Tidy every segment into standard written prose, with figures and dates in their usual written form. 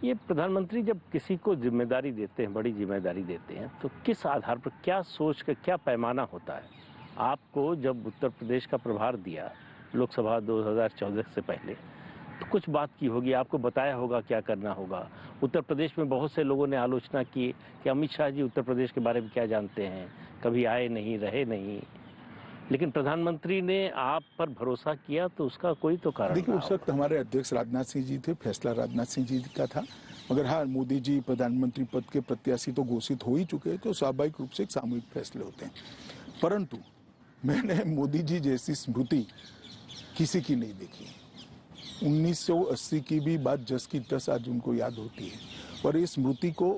ये प्रधानमंत्री जब किसी को जिम्मेदारी देते हैं, बड़ी जिम्मेदारी देते हैं, तो किस आधार पर, क्या सोच का क्या पैमाना होता है? आपको जब उत्तर प्रदेश का प्रभार दिया लोकसभा 2014 से पहले, तो कुछ बात की होगी, आपको बताया होगा क्या करना होगा। उत्तर प्रदेश में बहुत से लोगों ने आलोचना की कि अमित शाह जी उत्तर प्रदेश के बारे में क्या जानते हैं, कभी आए नहीं, रहे नहीं, लेकिन प्रधानमंत्री ने आप पर भरोसा किया, तो उसका कोई तो कारण देखिए, रहा उस वक्त हमारे अध्यक्ष राजनाथ सिंह जी थे, फैसला राजनाथ सिंह जी का था। मगर हाँ, मोदी जी प्रधानमंत्री पद के प्रत्याशी तो घोषित हो ही चुके हैं, तो स्वाभाविक रूप से एक सामूहिक फैसले होते हैं। परंतु मैंने मोदी जी जैसी स्मृति किसी की नहीं देखी। 1980 की भी बात जस की तस आज उनको याद होती है, और इस स्मृति को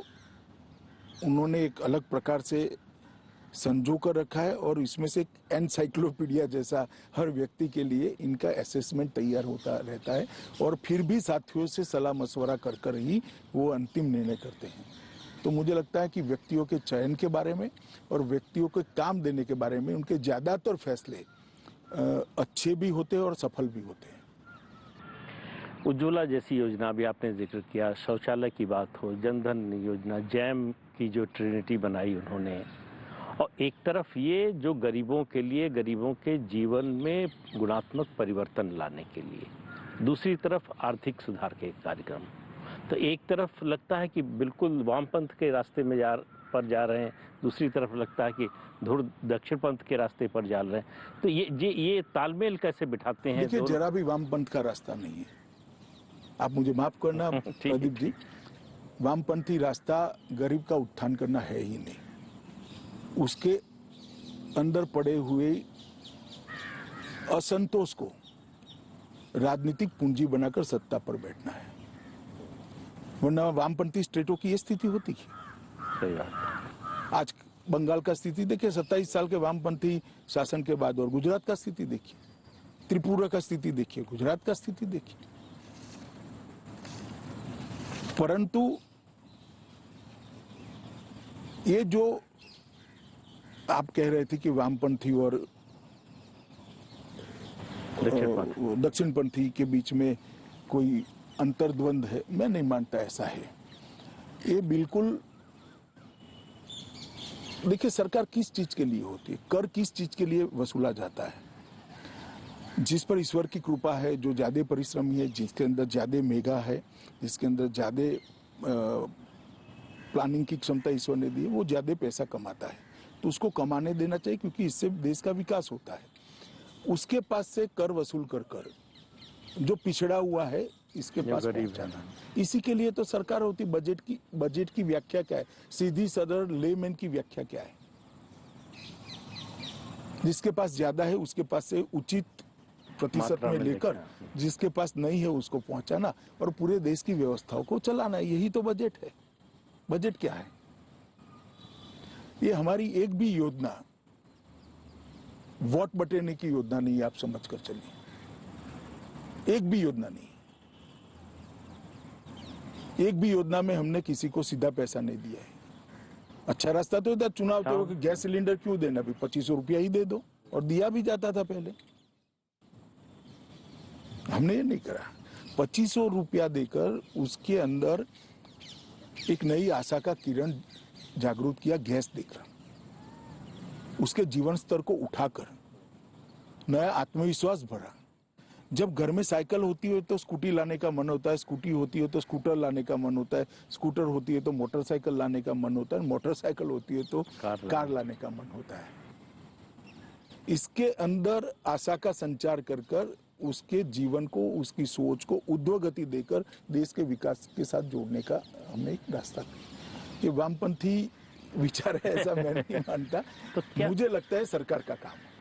उन्होंने एक अलग प्रकार से संजो कर रखा है, और इसमें से एक एनसाइक्लोपीडिया जैसा हर व्यक्ति के लिए इनका असेसमेंट तैयार होता रहता है, और फिर भी साथियों से सलाह मशवरा कर कर ही वो अंतिम निर्णय करते हैं। तो मुझे लगता है कि व्यक्तियों के चयन के बारे में और व्यक्तियों को काम देने के बारे में उनके ज्यादातर फैसले अच्छे भी होते हैं और सफल भी होते हैं। उज्ज्वला जैसी योजना भी आपने जिक्र किया, शौचालय की बात हो, जनधन योजना, जैम की जो ट्रिनिटी बनाई उन्होंने, और एक तरफ ये जो गरीबों के लिए, गरीबों के जीवन में गुणात्मक परिवर्तन लाने के लिए, दूसरी तरफ आर्थिक सुधार के कार्यक्रम। तो एक तरफ लगता है कि बिल्कुल वामपंथ के रास्ते में जा रहे हैं, दूसरी तरफ लगता है कि धुर दक्षिण पंथ के रास्ते पर जा रहे हैं। तो ये तालमेल कैसे बिठाते हैं? देखिए, जरा भी वामपंथ का रास्ता नहीं है। आप मुझे माफ करना प्रदीप जी, वामपंथी रास्ता गरीब का उत्थान करना है ही नहीं। उसके अंदर पड़े हुए असंतोष को राजनीतिक पूंजी बनाकर सत्ता पर बैठना है, वरना वामपंथी स्टेटों की ये स्थिति होती है। सही बात। आज बंगाल का स्थिति देखिए, 27 साल के वामपंथी शासन के बाद, और गुजरात का स्थिति देखिए, त्रिपुरा का स्थिति देखिए, गुजरात का स्थिति देखिए। परंतु ये जो आप कह रहे थे कि वामपंथी और दक्षिणपंथी के बीच में कोई अंतर्द्वंद है, मैं नहीं मानता ऐसा है। ये बिल्कुल, देखिए, सरकार किस चीज के लिए होती है, कर किस चीज के लिए वसूला जाता है? जिस पर ईश्वर की कृपा है, जो ज्यादा परिश्रमी है, जिसके अंदर ज्यादा मेगा है, जिसके अंदर ज्यादा प्लानिंग की क्षमता ईश्वर ने दी है, वो ज्यादा पैसा कमाता है, तो उसको कमाने देना चाहिए, क्योंकि इससे देश का विकास होता है। उसके पास से कर वसूल कर कर जो पिछड़ा हुआ है, इसके पास पहुंचाना, इसी के लिए तो सरकार होती। बजट की व्याख्या क्या है? सीधी सदर लेमैन की व्याख्या क्या है? जिसके पास ज्यादा है उसके पास से उचित प्रतिशत में लेकर, जिसके पास नहीं है उसको पहुंचाना, और पूरे देश की व्यवस्थाओं को चलाना, यही तो बजट है। बजट क्या है? ये हमारी एक भी योजना वोट बटेने की योजना नहीं है, आप समझ कर चलिए। एक भी योजना नहीं, एक भी योजना में हमने किसी को सीधा पैसा नहीं दिया है। अच्छा रास्ता तो इधर चुनाव के वक्त गैस सिलेंडर क्यों देना, भी 2500 रुपया ही दे दो, और दिया भी जाता था पहले। हमने ये नहीं करा। 2500 रुपया देकर उसके अंदर एक नई आशा का किरण जागरूक किया, गैस देकर, उसके जीवन स्तर को उठाकर नया आत्मविश्वास भरा। जब घर में साइकिल होती है तो स्कूटी लाने का मन होता है, स्कूटी होती है तो स्कूटर लाने का मन होता है, स्कूटर होती है तो मोटरसाइकिल लाने का मन होता है, मोटरसाइकिल होती है तो कार लाने का मन होता है। इसके अंदर आशा का संचार कर कर उसके जीवन को, उसकी सोच को उद्वगति देकर देश के विकास के साथ जोड़ने का हमने एक रास्ता किया। ये वामपंथी विचार है ऐसा मैं नहीं मानता। तो मुझे लगता है सरकार का काम है।